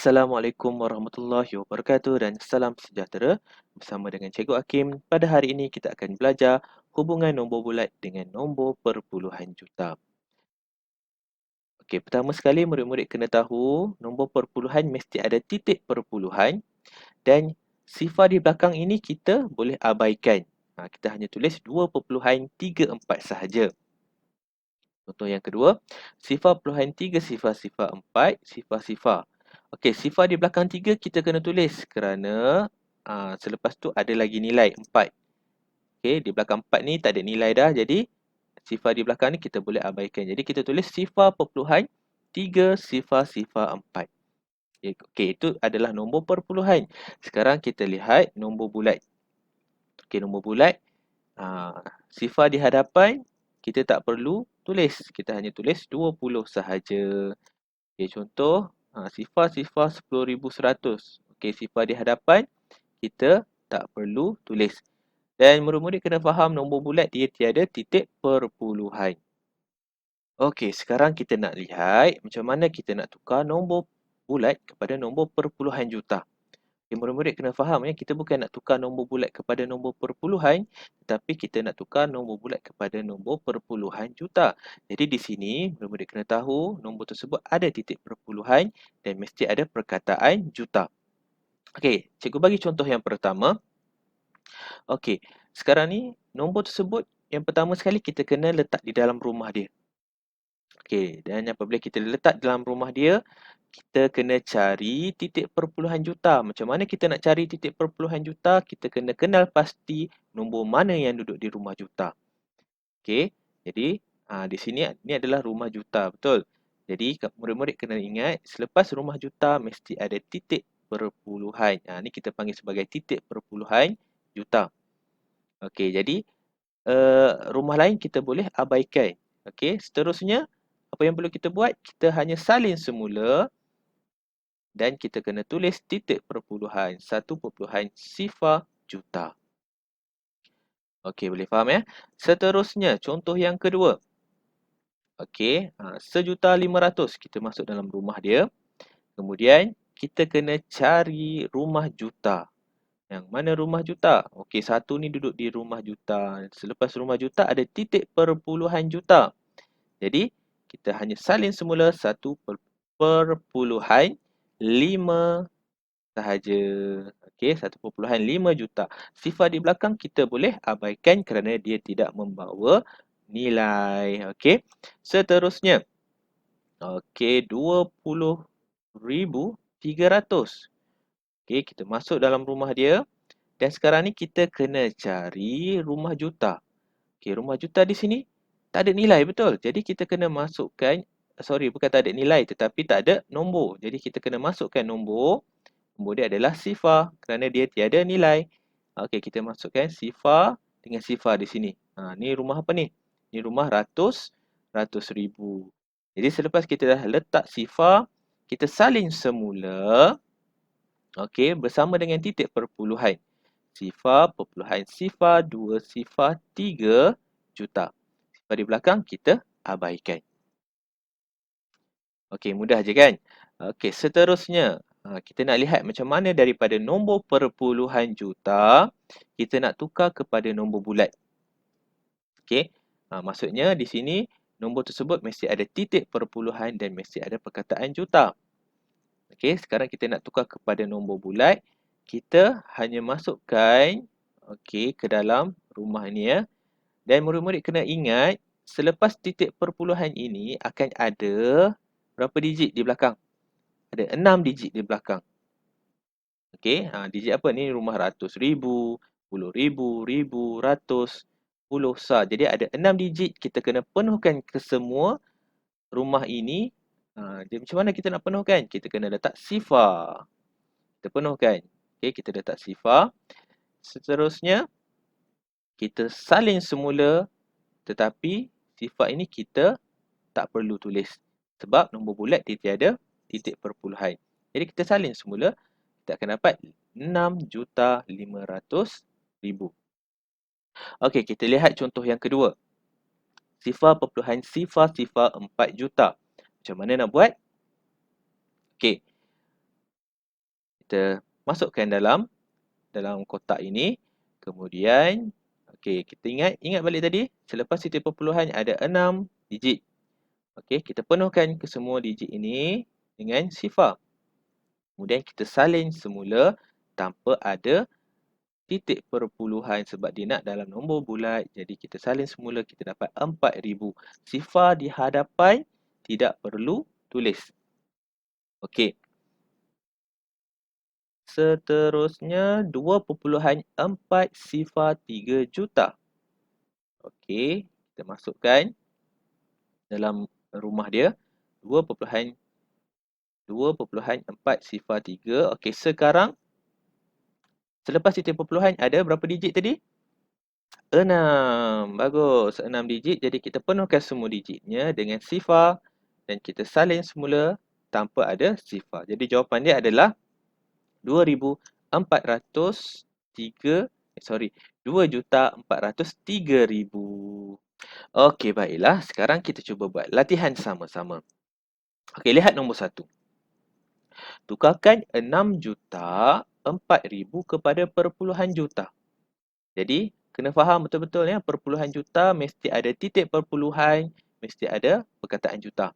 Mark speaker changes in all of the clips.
Speaker 1: Assalamualaikum warahmatullahi wabarakatuh dan salam sejahtera. Bersama dengan Cikgu Hakim, pada hari ini kita akan belajar hubungan nombor bulat dengan nombor perpuluhan juta. Okey, pertama sekali murid-murid kena tahu nombor perpuluhan mesti ada titik perpuluhan dan sifar di belakang ini kita boleh abaikan. Kita hanya tulis 2.34 sahaja. Contoh yang kedua, sifar peluhan 3, sifar 4, sifar. Okey, sifar di belakang 3 kita kena tulis kerana selepas tu ada lagi nilai 4. Okey, di belakang 4 ni tak ada nilai dah. Jadi, sifar di belakang ni kita boleh abaikan. Jadi, kita tulis sifar perpuluhan 3, sifar 4. Okey, itu adalah nombor perpuluhan. Sekarang kita lihat nombor bulat. Okey, nombor bulat. Sifar di hadapan kita tak perlu tulis. Kita hanya tulis 20 sahaja. Okey, contoh sifar 10,100. Okey, sifar di hadapan kita tak perlu tulis. Dan murid-murid kena faham nombor bulat dia tiada titik perpuluhan. Okey, sekarang kita nak lihat macam mana kita nak tukar nombor bulat kepada nombor perpuluhan juta. Okay, murid-murid kena faham ya, kita bukan nak tukar nombor bulat kepada nombor perpuluhan, tetapi kita nak tukar nombor bulat kepada nombor perpuluhan juta. Jadi di sini murid-murid kena tahu nombor tersebut ada titik perpuluhan dan mesti ada perkataan juta. Okey, cikgu bagi contoh yang pertama. Okey, sekarang ni nombor tersebut yang pertama sekali kita kena letak di dalam rumah dia. Okey, dan apabila kita letak dalam rumah dia, kita kena cari titik perpuluhan juta. Macam mana kita nak cari titik perpuluhan juta? Kita kena kenal pasti nombor mana yang duduk di rumah juta. Okey, jadi di sini ni adalah rumah juta, betul? Jadi murid-murid kena ingat selepas rumah juta mesti ada titik perpuluhan. Ni kita panggil sebagai titik perpuluhan juta. Okey, jadi rumah lain kita boleh abaikan. Okey, seterusnya apa yang perlu kita buat? Kita hanya salin semula dan kita kena tulis titik perpuluhan 1.0 juta. Okey, boleh faham ya? Seterusnya, contoh yang kedua. Okey, 1,500,000 kita masuk dalam rumah dia. Kemudian, kita kena cari rumah juta. Yang mana rumah juta? Okey, satu ni duduk di rumah juta. Selepas rumah juta ada titik perpuluhan juta. Jadi, kita hanya salin semula 1.5 sahaja. Okey, 1.5 juta. Sifar di belakang kita boleh abaikan kerana dia tidak membawa nilai. Okey, seterusnya. Okey, 20,300. Okey, kita masuk dalam rumah dia. Dan sekarang ni kita kena cari rumah juta. Okey, rumah juta di sini tak ada nilai, betul? Jadi kita kena masukkan, bukan tak ada nilai tetapi tak ada nombor. Jadi kita kena masukkan nombor. Nombor dia adalah sifar kerana dia tiada nilai. Okey, kita masukkan sifar dengan sifar di sini. Ni rumah apa ni? Ni rumah ratus ribu. Jadi selepas kita dah letak sifar, kita salin semula. Okey, bersama dengan titik perpuluhan. Sifar, perpuluhan sifar, 2 sifar, 3 juta. Sifar di belakang kita abaikan. Okey, mudah je kan? Okey, seterusnya. Kita nak lihat macam mana daripada nombor perpuluhan juta, kita nak tukar kepada nombor bulat. Okey, maksudnya di sini nombor tersebut mesti ada titik perpuluhan dan mesti ada perkataan juta. Okey, sekarang kita nak tukar kepada nombor bulat. Kita hanya masukkan ke dalam rumah ni ya. Dan murid-murid kena ingat, selepas titik perpuluhan ini akan ada berapa digit di belakang? Ada 6 digit di belakang. Okey, digit apa ni? Rumah ratus ribu, puluh ribu, ribu, ratus, puluh sah. Jadi ada 6 digit, kita kena penuhkan ke semua rumah ini. Jadi macam mana kita nak penuhkan? Kita kena letak sifar. Kita penuhkan. Okey, kita letak sifar. Seterusnya, kita salin semula tetapi sifar ini kita tak perlu tulis sebab nombor bulat dia tiada titik perpuluhan. Jadi kita salin semula, kita akan dapat 6,500,000. Okey, kita lihat contoh yang kedua. Sifar perpuluhan sifar 4 juta. Macam mana nak buat? Okey. kita masukkan dalam kotak ini. Kemudian, okey, kita ingat balik tadi, selepas titik perpuluhan ada 6 digit. Okey, kita penuhkan ke semua digit ini dengan sifar. Kemudian kita salin semula tanpa ada titik perpuluhan sebab dia nak dalam nombor bulat. Jadi kita salin semula, kita dapat 4,000. Sifar di hadapan tidak perlu tulis. Okey. Seterusnya 2.403 juta. Okey, kita masukkan dalam rumah dia 2.403. Okey, sekarang selepas titik perpuluhan ada berapa digit tadi? 6. Bagus, 6 digit. Jadi kita penuhkan semua digitnya dengan sifar dan kita salin semula tanpa ada sifar. Jadi jawapan dia adalah 2,403,000. Okey, baiklah. Sekarang kita cuba buat latihan sama-sama. Okey, lihat nombor 1. Tukarkan 6,04,000 kepada perpuluhan juta. Jadi, kena faham betul-betul ya, perpuluhan juta mesti ada titik perpuluhan, mesti ada perkataan juta.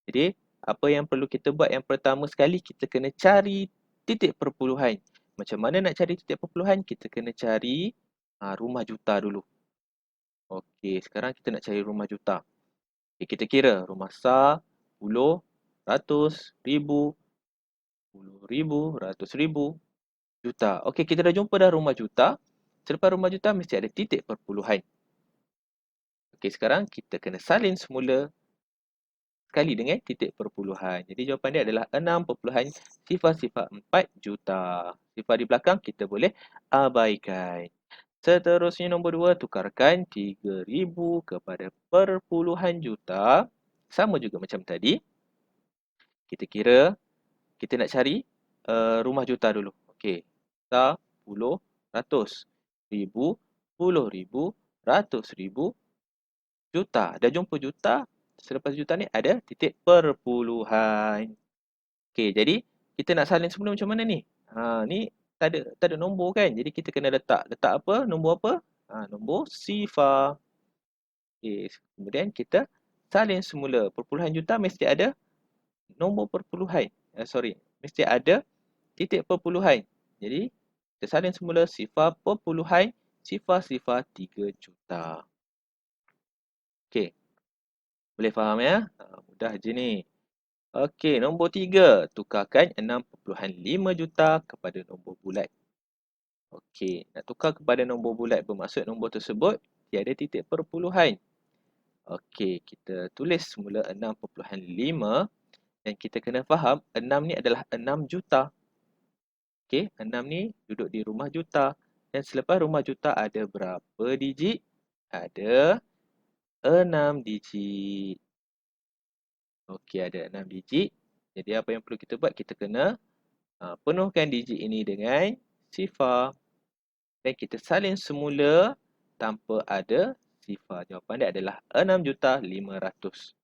Speaker 1: Jadi, apa yang perlu kita buat yang pertama sekali, kita kena cari titik perpuluhan. Macam mana nak cari titik perpuluhan? Kita kena cari rumah juta dulu. Okey, sekarang kita nak cari rumah juta. Okay, kita kira rumah sar, puluh, ratus, ribu, puluh ribu, ratus ribu, juta. Okey, kita dah jumpa dah rumah juta. Selepas rumah juta mesti ada titik perpuluhan. Okey, sekarang kita kena salin semula sekali dengan titik perpuluhan. Jadi jawapan dia adalah 6.004 juta. Sifar di belakang kita boleh abaikan. Seterusnya nombor 2, tukarkan 3,000 kepada perpuluhan juta. Sama juga macam tadi. Kita kira, kita nak cari rumah juta dulu. Okey. Juta, puluh, ratus, ribu, puluh ribu, ratus ribu, juta. Dah jumpa juta. Selepas juta ni ada titik perpuluhan. Okey, jadi kita nak salin semula macam mana ni? Ni tak ada nombor kan? Jadi kita kena letak apa? Nombor apa? Nombor sifar. Okey, kemudian kita salin semula. Perpuluhan juta mesti ada nombor perpuluhan. Mesti ada titik perpuluhan. Jadi kita salin semula sifar perpuluhan, sifar 3 juta. Okey. Boleh faham ya? Mudah je ni. Okey, nombor 3. Tukarkan 6.5 juta kepada nombor bulat. Okey, nak tukar kepada nombor bulat bermaksud nombor tersebut tiada titik perpuluhan. Okey, kita tulis semula 6.5 dan kita kena faham 6 ni adalah 6 juta. Okey, 6 ni duduk di rumah juta. Dan selepas rumah juta ada berapa digit? Ada 6 digit. Okey, ada 6 digit. Jadi apa yang perlu kita buat? Kita kena penuhkan digit ini dengan sifar. Dan kita salin semula tanpa ada sifar. Jawapan dia adalah 6,500,000.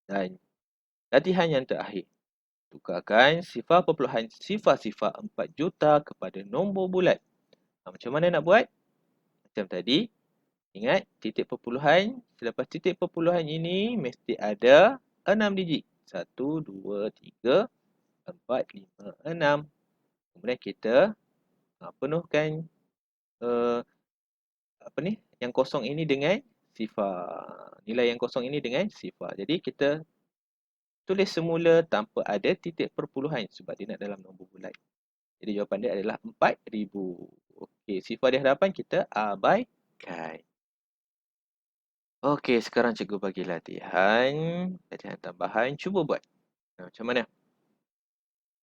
Speaker 1: Dan latihan yang terakhir. Tukarkan sifar perpuluhan sifar-sifar 4 juta kepada nombor bulat. Macam mana nak buat? Macam tadi. Ingat, titik perpuluhan. Selepas titik perpuluhan ini, mesti ada 6 digit. 1, 2, 3, 4, 5, 6. Kemudian kita penuhkan yang kosong ini dengan sifar. Nilai yang kosong ini dengan sifar. Jadi kita tulis semula tanpa ada titik perpuluhan sebab dia nak dalam nombor bulat. Jadi jawapan dia adalah 4,000. Okey, sifar di hadapan kita abaikan. Okey, sekarang cikgu bagi latihan tambahan. Cuba buat. Macam mana?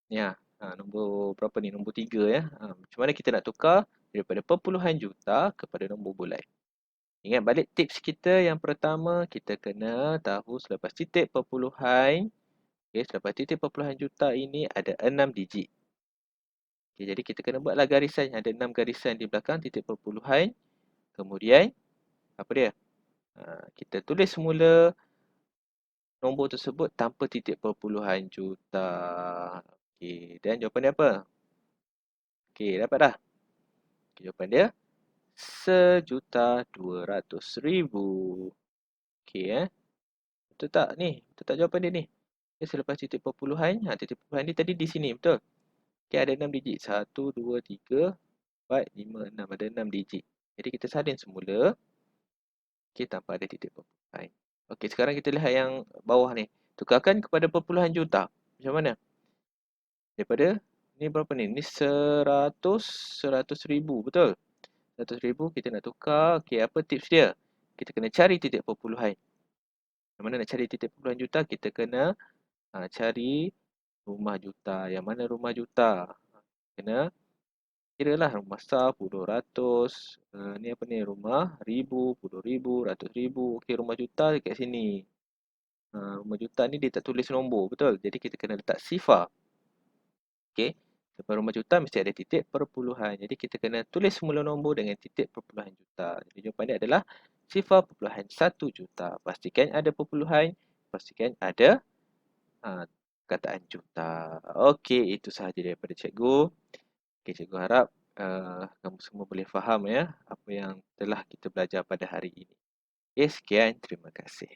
Speaker 1: Ya, nombor berapa ni? Nombor 3 ya. Macam mana kita nak tukar daripada perpuluhan juta kepada nombor bulat? Ingat balik tips kita yang pertama, kita kena tahu selepas titik perpuluhan. Okay, selepas titik perpuluhan juta ini ada 6 digit. Okay, jadi kita kena buatlah garisan. Ada 6 garisan di belakang titik perpuluhan. Kemudian, apa dia? Kita tulis semula nombor tersebut tanpa titik perpuluhan juta. Okey, dan jawapan dia apa? Okey, dapat dah. Okay, jawapan dia 1.200.000. Okey betul tak ni? Betul tak jawapan dia ni? Okay, selepas titik perpuluhan, titik perpuluhan ni tadi di sini, betul? Okey, ada 6 digit. 1, 2, 3, 4, 5, 6. Ada 6 digit. Jadi kita salin semula. Okey, tanpa ada titik perpuluhan. Okey, sekarang kita lihat yang bawah ni. Tukarkan kepada perpuluhan juta. Macam mana? Daripada ni berapa ni? Ni 100.000, betul? 100,000 kita nak tukar. Okey, apa tips dia? Kita kena cari titik perpuluhan. Yang mana nak cari titik perpuluhan juta? Kita kena cari rumah juta. Yang mana rumah juta? Kena kiralah rumah sah, puluh, ratus. Ni apa ni? Rumah ribu, puluh ribu, ratus ribu. Okey, rumah juta dekat sini. Rumah juta ni dia tak tulis nombor, betul? Jadi kita kena letak sifar. Okey. Lepas rumah juta mesti ada titik perpuluhan. Jadi kita kena tulis semula nombor dengan titik perpuluhan juta. Jadi jawapan dia adalah 0.1 juta. Pastikan ada perpuluhan. Pastikan ada kataan juta. Okey, itu sahaja daripada cikgu. Okey, cikgu harap kamu semua boleh faham ya apa yang telah kita belajar pada hari ini. Okey, sekian. Terima kasih.